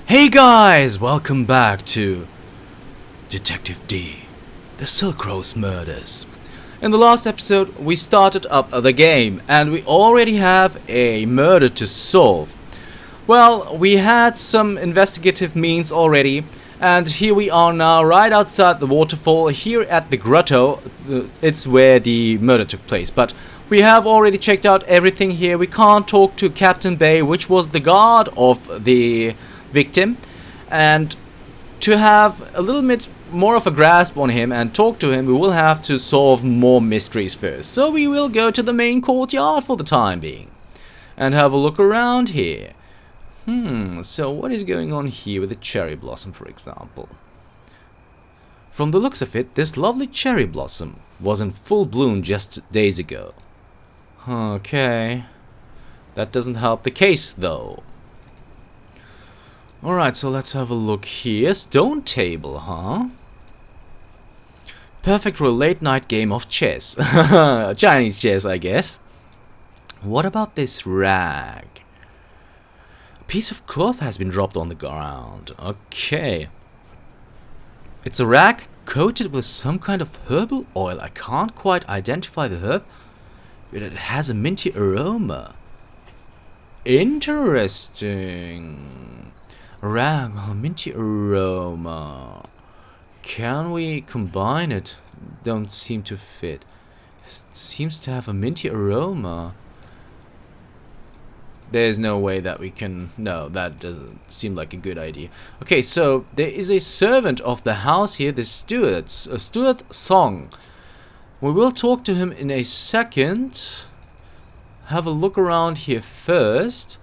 Hey guys, welcome back to Detective D, the Silk Rose Murders. In the last episode, we started up the game and we already have a murder to solve. Well, we had some investigative means already, and here we are now right outside the waterfall here at the grotto. It's where the murder took place, but we have already checked out everything here. We can't talk to Captain Bay, which was the guard of the victim, and to have a little bit more of a grasp on him and talk to him, we will have to solve more mysteries first. So we will go to the main courtyard for the time being and have a look around here. So what is going on here with the cherry blossom, for example? From the looks of it, this lovely cherry blossom was in full bloom just days ago. Okay, that doesn't help the case though. Alright, so let's have a look here. Stone table, huh? Perfect for a late night game of chess. Chinese chess, I guess. What about this rag? A piece of cloth has been dropped on the ground. Okay. It's a rag coated with some kind of herbal oil. I can't quite identify the herb, but it has a minty aroma. Interesting. Rag, minty aroma. Can we combine it? Don't seem to fit. It seems to have a minty aroma. There's no way that we can... No, that doesn't seem like a good idea. Okay, so there is a servant of the house here, the steward, Steward Song. We will talk to him in a second. Have a look around here first.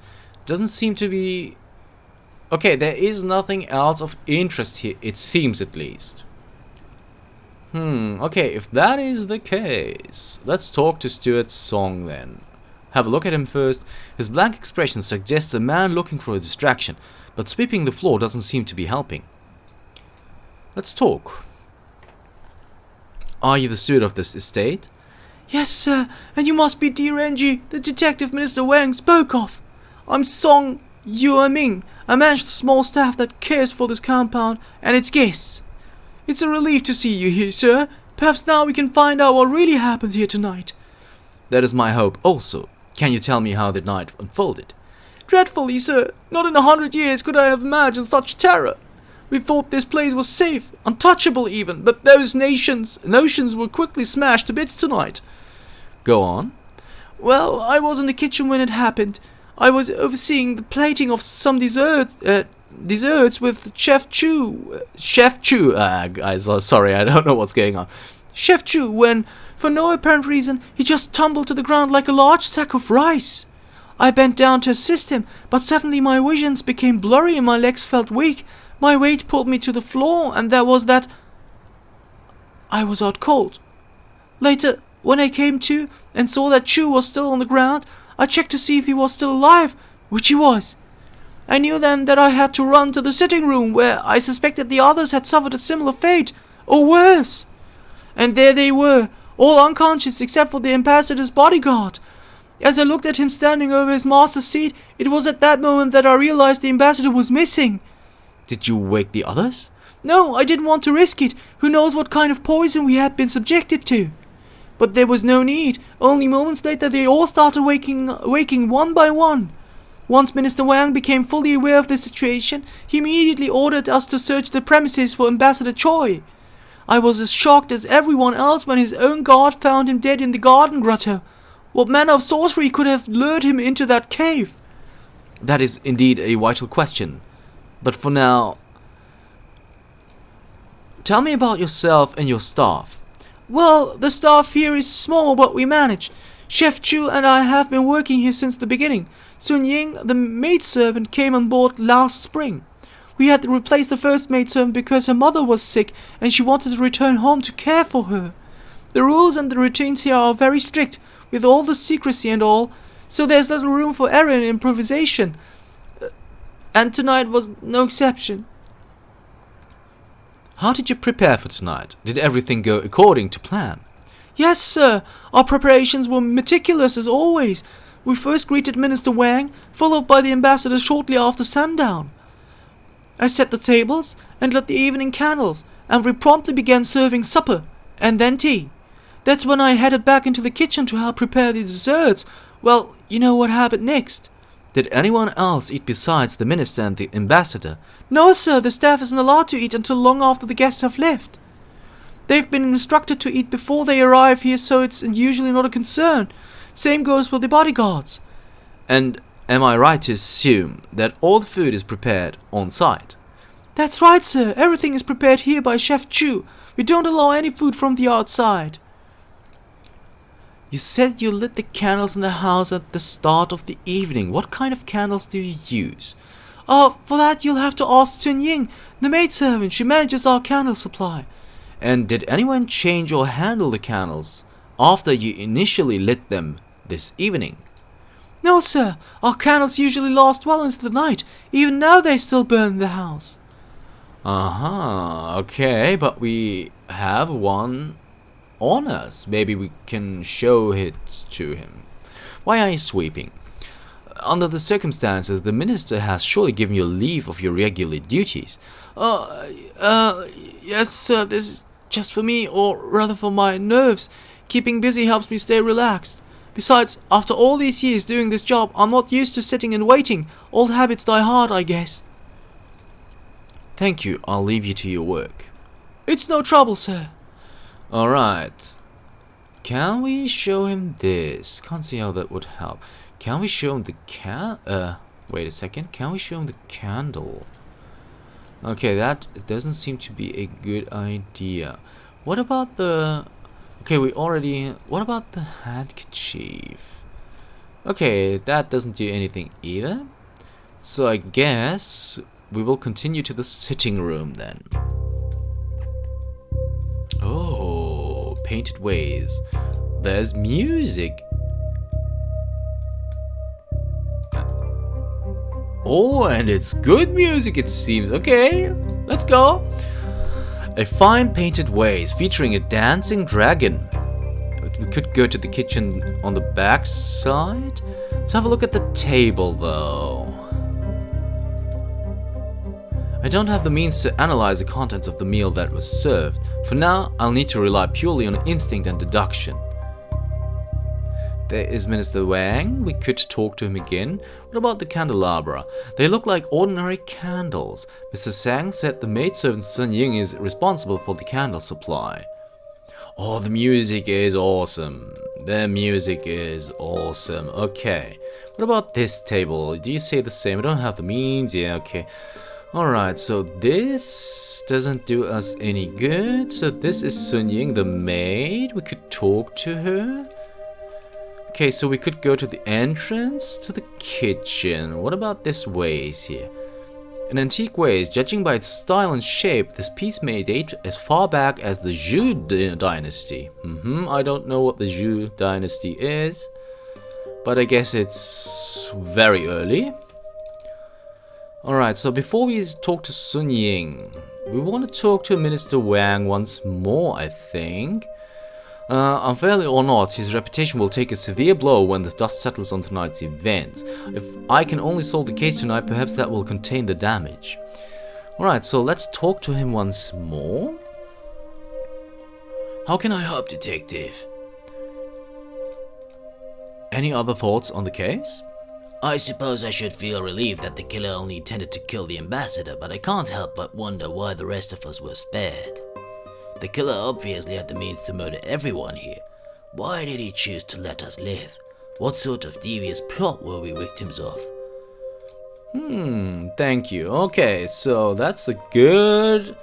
Doesn't seem to be... Okay, there is nothing else of interest here, it seems at least. Okay, if that is the case, let's talk to Steward Song then. Have a look at him first. His blank expression suggests a man looking for a distraction, but sweeping the floor doesn't seem to be helping. Let's talk. Are you the steward of this estate? Yes, sir, and you must be dear Angie, the detective Minister Wang spoke of. I'm Song Yueming. I manage the small staff that cares for this compound and its guests. It's a relief to see you here, sir. Perhaps now we can find out what really happened here tonight. That is my hope also. Can you tell me how the night unfolded? Dreadfully, sir. Not in 100 years could I have imagined such terror. We thought this place was safe, untouchable even, but those notions were quickly smashed to bits tonight. Go on. Well, I was in the kitchen when it happened. I was overseeing the plating of some desserts with Chef Chu. Sorry, I don't know what's going on. Chef Chu, when, for no apparent reason, he just tumbled to the ground like a large sack of rice. I bent down to assist him, but suddenly my visions became blurry and my legs felt weak. My weight pulled me to the floor, and there was that... I was out cold. Later, when I came to and saw that Chu was still on the ground, I checked to see if he was still alive, which he was. I knew then that I had to run to the sitting room where I suspected the others had suffered a similar fate, or worse. And there they were, all unconscious except for the ambassador's bodyguard. As I looked at him standing over his master's seat, it was at that moment that I realized the ambassador was missing. Did you wake the others? No, I didn't want to risk it. Who knows what kind of poison we had been subjected to. But there was no need. Only moments later they all started waking one by one. Once Minister Wang became fully aware of the situation, he immediately ordered us to search the premises for Ambassador Choi. I was as shocked as everyone else when his own guard found him dead in the garden grotto. What manner of sorcery could have lured him into that cave? That is indeed a vital question. But for now, tell me about yourself and your staff. Well, the staff here is small, but we manage. Chef Chu and I have been working here since the beginning. Sun Ying, the maidservant, came on board last spring. We had to replace the first maidservant because her mother was sick and she wanted to return home to care for her. The rules and the routines here are very strict, with all the secrecy and all, so there's little room for error and improvisation. And tonight was no exception. How did you prepare for tonight? Did everything go according to plan? Yes, sir. Our preparations were meticulous as always. We first greeted Minister Wang, followed by the ambassador shortly after sundown. I set the tables and lit the evening candles, and we promptly began serving supper, and then tea. That's when I headed back into the kitchen to help prepare the desserts. Well, you know what happened next. Did anyone else eat besides the minister and the ambassador? No, sir, the staff isn't allowed to eat until long after the guests have left. They've been instructed to eat before they arrive here, so it's usually not a concern. Same goes with the bodyguards. And am I right to assume that all the food is prepared on site? That's right, sir. Everything is prepared here by Chef Chu. We don't allow any food from the outside. You said you lit the candles in the house at the start of the evening. What kind of candles do you use? For that you'll have to ask Sun Ying, the maidservant. She manages our candle supply. And did anyone change or handle the candles after you initially lit them this evening? No, sir. Our candles usually last well into the night. Even now they still burn in the house. Okay, but we have one on us. Maybe we can show it to him. Why are you sweeping? Under the circumstances, the minister has surely given you leave of your regular duties. Yes, sir. This is just for me, or rather for my nerves. Keeping busy helps me stay relaxed. Besides, after all these years doing this job, I'm not used to sitting and waiting. Old habits die hard, I guess. Thank you. I'll leave you to your work. It's no trouble, sir. Alright. Can we show him this? Can't see how that would help. Can we show him the wait a second. Can we show him the candle? Okay, that doesn't seem to be a good idea. What about the... Okay, what about the handkerchief? Okay, that doesn't do anything either. So I guess we will continue to the sitting room then. Oh, painted ways. There's music. Oh, and it's good music, it seems. Okay, let's go. A fine painted vase featuring a dancing dragon. We could go to the kitchen on the back side. Let's have a look at the table, though. I don't have the means to analyze the contents of the meal that was served. For now, I'll need to rely purely on instinct and deduction. There is Minister Wang. We could talk to him again. What about the candelabra? They look like ordinary candles. Mr. Sang said the maidservant Sun Ying is responsible for the candle supply. Oh, the music is awesome. The music is awesome. Okay. What about this table? Do you say the same? I don't have the means. Yeah, okay. Alright, so this doesn't do us any good. So this is Sun Ying, the maid. We could talk to her. Okay, so we could go to the entrance to the kitchen. What about this vase here? An antique vase. Judging by its style and shape, this piece may date as far back as the Zhou dynasty. I don't know what the Zhou dynasty is, but I guess it's very early. Alright, so before we talk to Sun Ying, we want to talk to Minister Wang once more, I think. Unfairly or not, his reputation will take a severe blow when the dust settles on tonight's event. If I can only solve the case tonight, perhaps that will contain the damage. Alright, so let's talk to him once more. How can I help, Detective? Any other thoughts on the case? I suppose I should feel relieved that the killer only intended to kill the ambassador, but I can't help but wonder why the rest of us were spared. The killer obviously had the means to murder everyone here. Why did he choose to let us live? What sort of devious plot were we victims of? Thank you. Okay, so that's a good...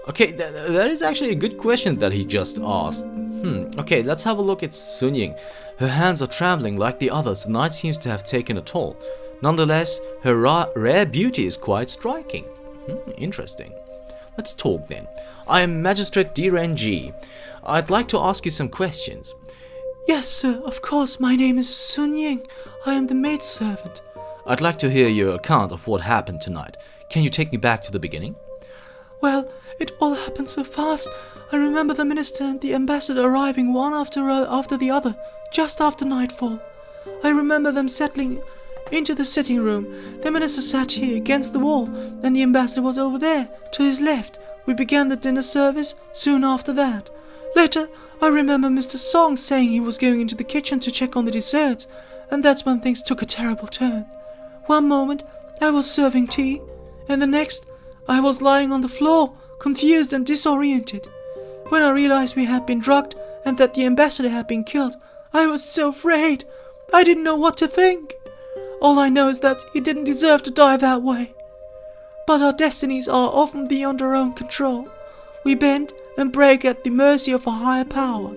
Okay, that is actually a good question that he just asked. Okay, let's have a look at Sun Ying. Her hands are trembling like the others. The night seems to have taken a toll. Nonetheless, her rare beauty is quite striking. Interesting. Let's talk then. I am Magistrate Direnji. I'd like to ask you some questions. Yes, sir, of course. My name is Sun Ying. I am the maidservant. I'd like to hear your account of what happened tonight. Can you take me back to the beginning? Well, it all happened so fast. I remember the minister and the ambassador arriving one after the other, just after nightfall. I remember them settling into the sitting room. The minister sat here against the wall, and the ambassador was over there, to his left. We began the dinner service soon after that. Later, I remember Mr. Song saying he was going into the kitchen to check on the desserts, and that's when things took a terrible turn. One moment, I was serving tea, and the next, I was lying on the floor, confused and disoriented. When I realized we had been drugged and that the ambassador had been killed, I was so afraid. I didn't know what to think. All I know is that he didn't deserve to die that way. But our destinies are often beyond our own control. We bend and break at the mercy of a higher power.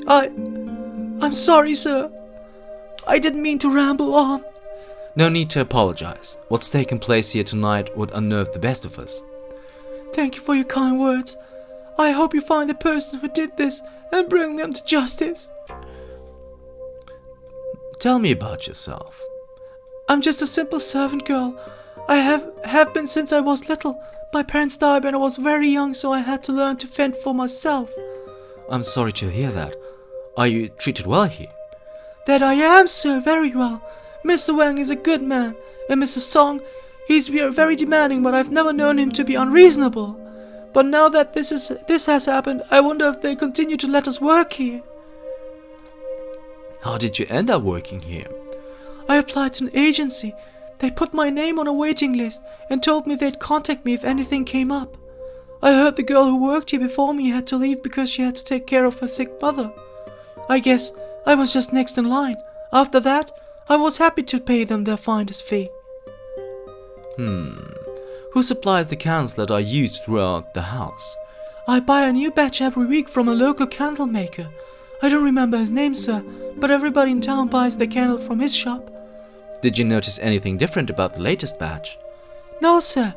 I'm sorry, sir. I didn't mean to ramble on. No need to apologize. What's taken place here tonight would unnerve the best of us. Thank you for your kind words. I hope you find the person who did this and bring them to justice. Tell me about yourself. I'm just a simple servant girl. I have been since I was little. My parents died when I was very young, so I had to learn to fend for myself. I'm sorry to hear that. Are you treated well here? That I am, sir, very well. Mr. Wang is a good man, and Mr. Song, he's very demanding, but I've never known him to be unreasonable. But now that this has happened, I wonder if they continue to let us work here. How did you end up working here? I applied to an agency. They put my name on a waiting list and told me they'd contact me if anything came up. I heard the girl who worked here before me had to leave because she had to take care of her sick mother. I guess I was just next in line. After that, I was happy to pay them their finder's fee. Who supplies the candles that are used throughout the house? I buy a new batch every week from a local candle maker. I don't remember his name, sir, but everybody in town buys their candle from his shop. Did you notice anything different about the latest batch? No, sir.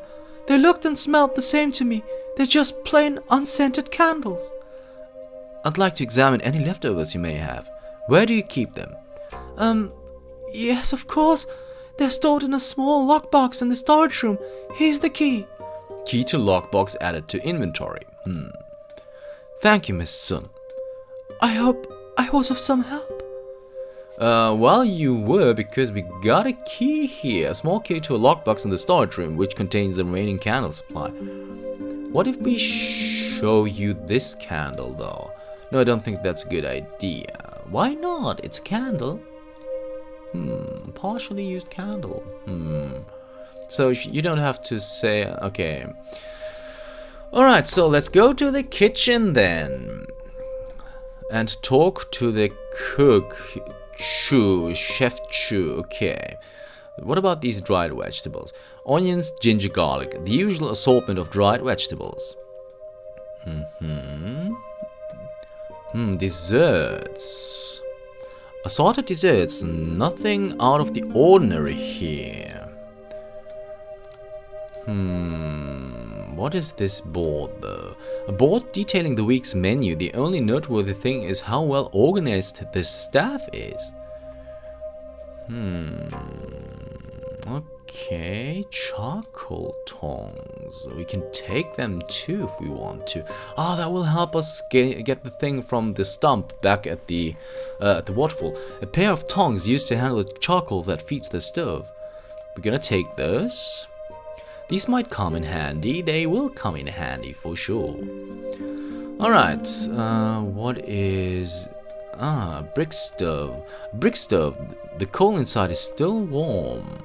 They looked and smelled the same to me. They're just plain unscented candles. I'd like to examine any leftovers you may have. Where do you keep them? Yes, of course. They're stored in a small lockbox in the storage room. Here's the key. Key to lockbox added to inventory. Thank you, Miss Sun. I hope I was of some help. Well, you were, because we got a key here. A small key to a lockbox in the storage room, which contains the remaining candle supply. What if we show you this candle, though? No, I don't think that's a good idea. Why not? It's a candle. Partially used candle. So you don't have to say, okay. Alright, so let's go to the kitchen then. And talk to the cook, Chef Chu, okay. What about these dried vegetables? Onions, ginger, garlic, the usual assortment of dried vegetables. Desserts. Assorted desserts, nothing out of the ordinary here. What is this board though? A board detailing the week's menu. The only noteworthy thing is how well organized the staff is. Okay, charcoal tongs. We can take them too if we want to. That will help us get the thing from the stump back at the waterfall. A pair of tongs used to handle the charcoal that feeds the stove. We're gonna take those. These might come in handy. They will come in handy for sure. Alright, what is... brick stove. Brick stove. The coal inside is still warm.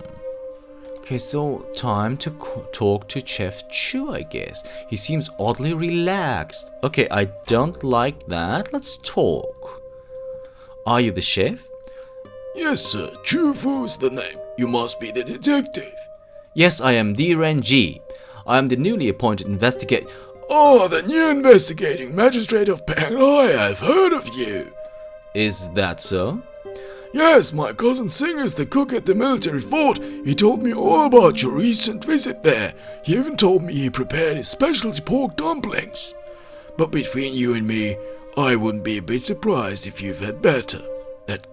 Okay, so time to talk to Chef Chu, I guess. He seems oddly relaxed. Okay, I don't like that. Let's talk. Are you the chef? Yes, sir. Chu Fu's the name. You must be the detective. Yes, I am D-Ren Ji. I am the newly appointed investigator. Oh, the new investigating magistrate of Panglai. I've heard of you. Is that so? Yes, my cousin Singh is the cook at the military fort. He told me all about your recent visit there. He even told me he prepared his specialty pork dumplings. But between you and me, I wouldn't be a bit surprised if you've had better. That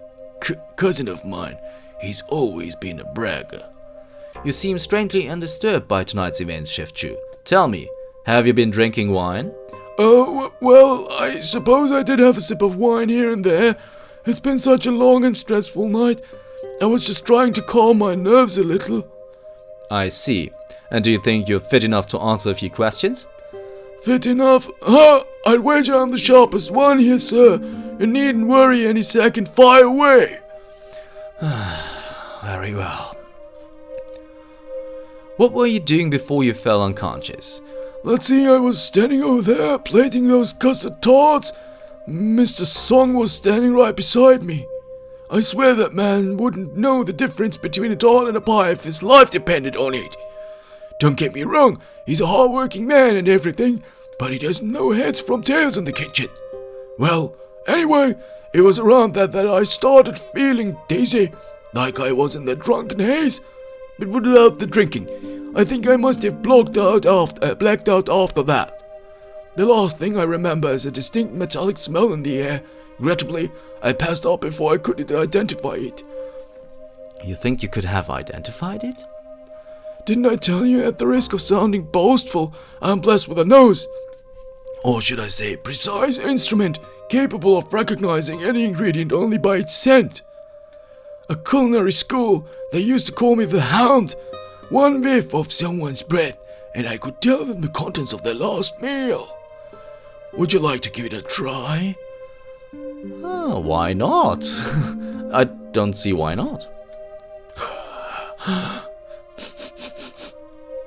cousin of mine, he's always been a bragger. You seem strangely undisturbed by tonight's events, Chef Chu. Tell me, have you been drinking wine? Well, I suppose I did have a sip of wine here and there. It's been such a long and stressful night. I was just trying to calm my nerves a little. I see. And do you think you're fit enough to answer a few questions? Fit enough? Huh? I'd wager I'm the sharpest one here, sir. You needn't worry any second. Fire away. Very well. What were you doing before you fell unconscious? Let's see, I was standing over there plating those custard tarts. Mr. Song was standing right beside me. I swear that man wouldn't know the difference between a tart and a pie if his life depended on it. Don't get me wrong, he's a hard-working man and everything, but he doesn't know heads from tails in the kitchen. Well, anyway, it was around that I started feeling dizzy, like I was in the drunken haze, but without the drinking. I think I must have blacked out after that. The last thing I remember is a distinct metallic smell in the air. Regrettably, I passed out before I could identify it. You think you could have identified it? Didn't I tell you, at the risk of sounding boastful, I'm blessed with a nose? Or should I say, precise instrument, capable of recognizing any ingredient only by its scent. At culinary school, they used to call me the Hound. One whiff of someone's breath, and I could tell them the contents of their last meal. Would you like to give it a try? Oh, why not? I don't see why not.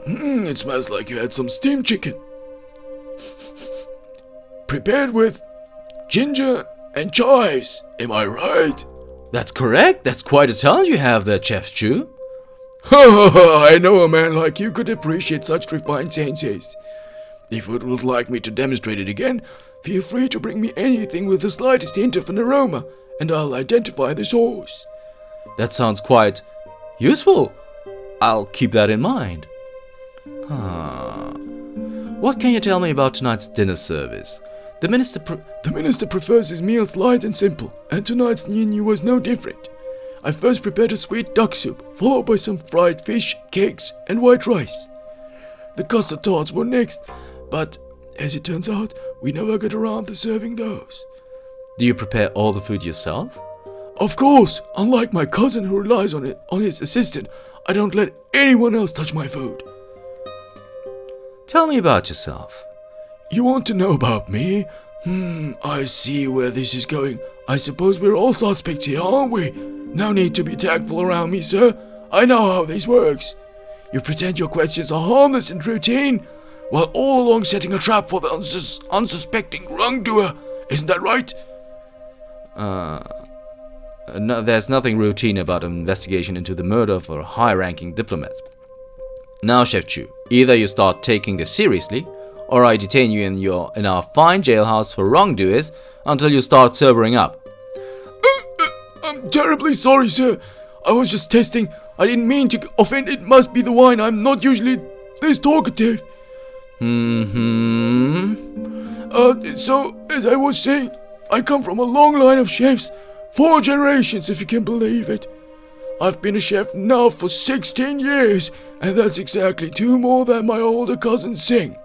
It smells like you had some steamed chicken. Prepared with ginger and chives, am I right? That's correct. That's quite a talent you have there, Chef Chu. I know a man like you could appreciate such refined senses. If you would like me to demonstrate it again, feel free to bring me anything with the slightest hint of an aroma, and I'll identify the source. That sounds quite useful. I'll keep that in mind. What can you tell me about tonight's dinner service? The minister prefers his meals light and simple, and tonight's menu was no different. I first prepared a sweet duck soup, followed by some fried fish, cakes, and white rice. The custard tarts were next, but as it turns out, we never got around to serving those. Do you prepare all the food yourself? Of course, unlike my cousin who relies on his assistant, I don't let anyone else touch my food. Tell me about yourself. You want to know about me? I see where this is going. I suppose we're all suspects here, aren't we? No need to be tactful around me, sir. I know how this works. You pretend your questions are harmless and routine, while all along setting a trap for the unsuspecting wrongdoer. Isn't that right? No, there's nothing routine about an investigation into the murder of a high-ranking diplomat. Now, Chef Chu, either you start taking this seriously, or I detain you in our fine jailhouse for wrongdoers until you start sobering up. I'm terribly sorry, sir. I was just testing. I didn't mean to offend. It must be the wine. I'm not usually this talkative. So, as I was saying, I come from a long line of chefs. 4 generations, if you can believe it. I've been a chef now for 16 years, and that's exactly 2 more than my older cousin Singh.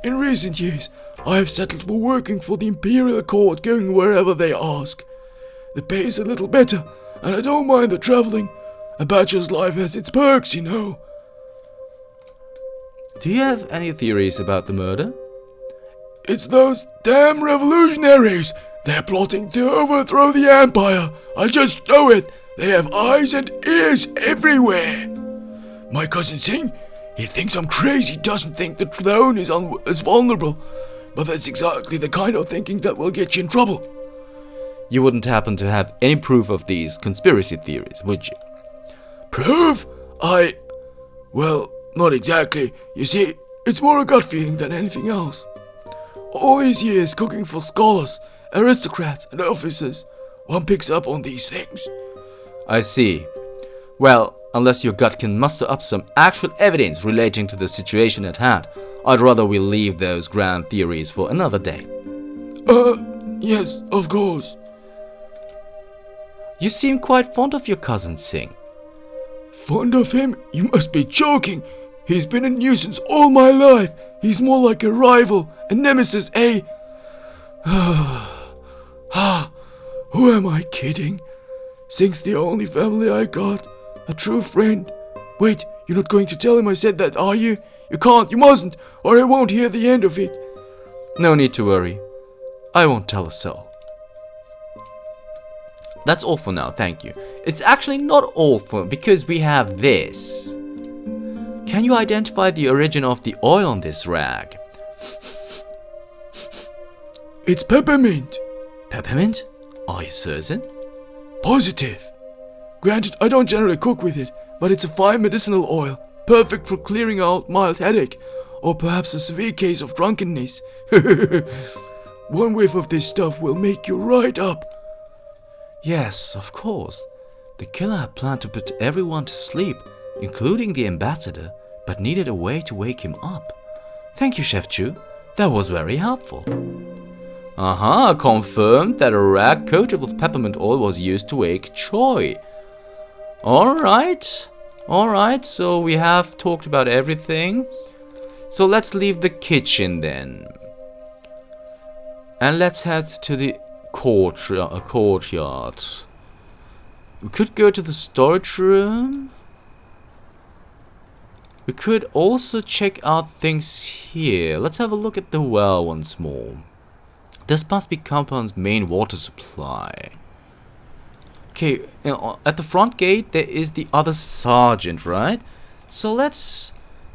In recent years, I have settled for working for the Imperial Court, going wherever they ask. The pay is a little better, and I don't mind the traveling. A bachelor's life has its perks, you know. Do you have any theories about the murder? It's those damn revolutionaries. They're plotting to overthrow the Empire. I just know it. They have eyes and ears everywhere. My cousin Singh, he thinks I'm crazy, doesn't think the throne is vulnerable. But that's exactly the kind of thinking that will get you in trouble. You wouldn't happen to have any proof of these conspiracy theories, would you? Proof? Well, not exactly. You see, it's more a gut feeling than anything else. All these years cooking for scholars, aristocrats, and officers, one picks up on these things. I see. Well, unless your gut can muster up some actual evidence relating to the situation at hand, I'd rather we leave those grand theories for another day. Yes, of course. You seem quite fond of your cousin Singh. Fond of him? You must be joking. He's been a nuisance all my life. He's more like a rival, a nemesis, eh? Who am I kidding? Sing's the only family I got. A true friend. Wait, you're not going to tell him I said that, are you? You can't, you mustn't, or I won't hear the end of it. No need to worry. I won't tell a soul. That's all for now, thank you. It's actually not all for, because we have this. Can you identify the origin of the oil on this rag? It's peppermint. Peppermint? Are you certain? Positive. Granted, I don't generally cook with it, but it's a fine medicinal oil, perfect for clearing out mild headache, or perhaps a severe case of drunkenness. One whiff of this stuff will make you right up. Yes, of course. The killer had planned to put everyone to sleep, including the ambassador, but needed a way to wake him up. Thank you, Chef Chu. That was very helpful. Confirmed that a rag coated with peppermint oil was used to wake Choi. Alright, so we have talked about everything. So let's leave the kitchen then. And let's head to the courtyard. We could go to the storage room. We could also check out things here. Let's have a look at the well once more. This must be compound's main water supply. Okay, at the front gate there is the other sergeant, right? So let's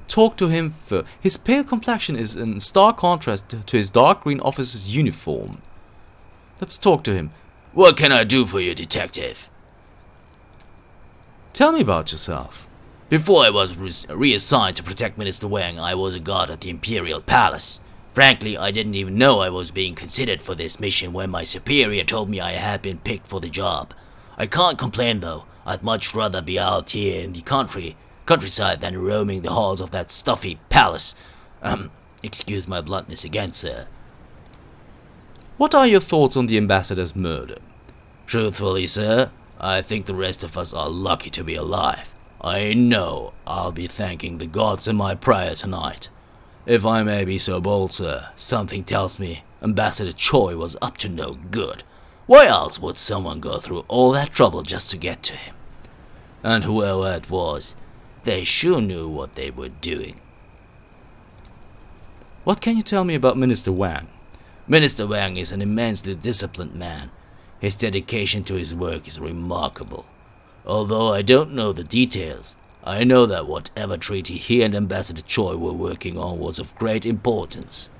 talk to him first. His pale complexion is in stark contrast to his dark green officer's uniform. Let's talk to him. What can I do for you, detective? Tell me about yourself. Before I was reassigned to protect Minister Wang, I was a guard at the Imperial Palace. Frankly, I didn't even know I was being considered for this mission when my superior told me I had been picked for the job. I can't complain though. I'd much rather be out here in the countryside than roaming the halls of that stuffy palace. Excuse my bluntness again, sir. What are your thoughts on the ambassador's murder? Truthfully, sir, I think the rest of us are lucky to be alive. I know I'll be thanking the gods in my prayer tonight. If I may be so bold, sir, something tells me Ambassador Choi was up to no good. Why else would someone go through all that trouble just to get to him? And whoever it was, they sure knew what they were doing. What can you tell me about Minister Wang? Minister Wang is an immensely disciplined man. His dedication to his work is remarkable. Although I don't know the details, I know that whatever treaty he and Ambassador Choi were working on was of great importance,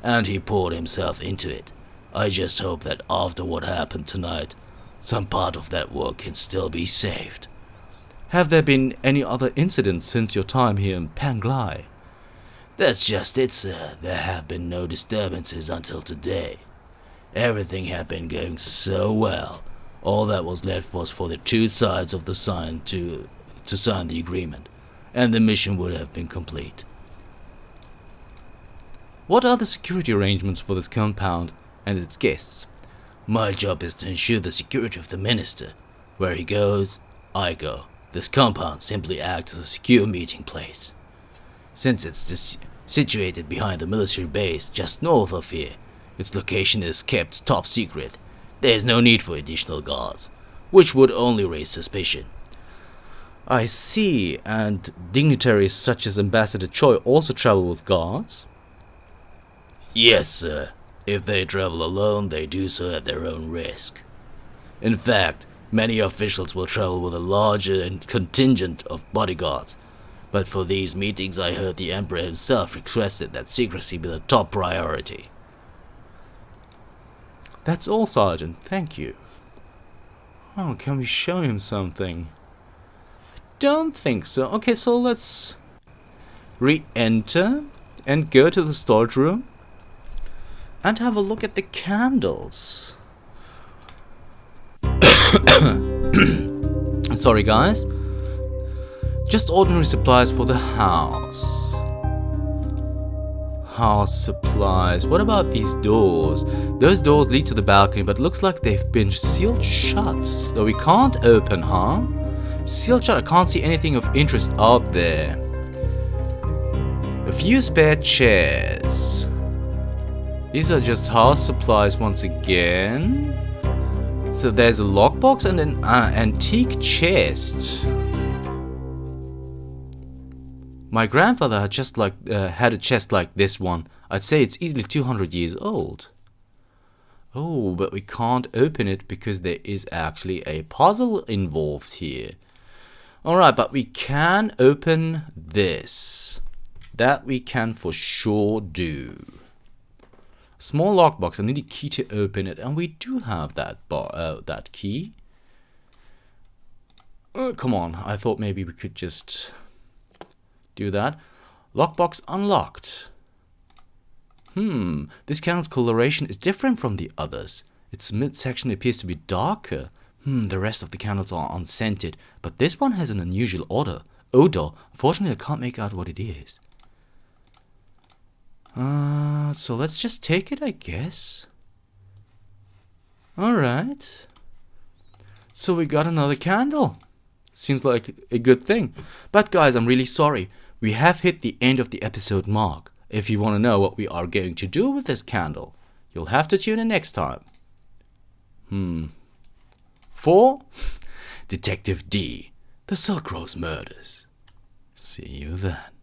and he poured himself into it. I just hope that after what happened tonight, some part of that work can still be saved. Have there been any other incidents since your time here in Panglai? That's just it, sir. There have been no disturbances until today. Everything had been going so well. All that was left was for the two sides of the sign to sign the agreement, and the mission would have been complete. What are the security arrangements for this compound and its guests? My job is to ensure the security of the minister. Where he goes, I go. This compound simply acts as a secure meeting place. Since it's situated behind the military base just north of here, its location is kept top secret. There is no need for additional guards, which would only raise suspicion. I see, and dignitaries such as Ambassador Choi also travel with guards? Yes, sir. If they travel alone, they do so at their own risk. In fact, many officials will travel with a larger contingent of bodyguards. But for these meetings, I heard the Emperor himself requested that secrecy be the top priority. That's all, Sergeant. Thank you. Oh, can we show him something? I don't think so. Okay, so let's re-enter and go to the storage room and have a look at the candles. Sorry, guys. Just ordinary supplies for the house. House supplies. What about these doors? Those doors lead to the balcony, but looks like they've been sealed shut. So we can't open, huh? Sealed shut. I can't see anything of interest out there. A few spare chairs. These are just house supplies once again. Let's So there's a lockbox and an antique chest. My grandfather had had a chest like this one. I'd say it's easily 200 years old. Oh, but we can't open it because there is actually a puzzle involved here. Alright, but we can open this. That we can for sure do. Small lockbox. I need a key to open it, and we do have that key. Come on, I thought maybe we could just do that. Lockbox unlocked. This candle's coloration is different from the others. Its midsection appears to be darker. The rest of the candles are unscented, but this one has an unusual odor. Unfortunately, I can't make out what it is. So let's just take it, I guess. Alright. So we got another candle. Seems like a good thing. But guys, I'm really sorry. We have hit the end of the episode mark. If you want to know what we are going to do with this candle, you'll have to tune in next time. For Detective D, The Silk Rose Murders. See you then.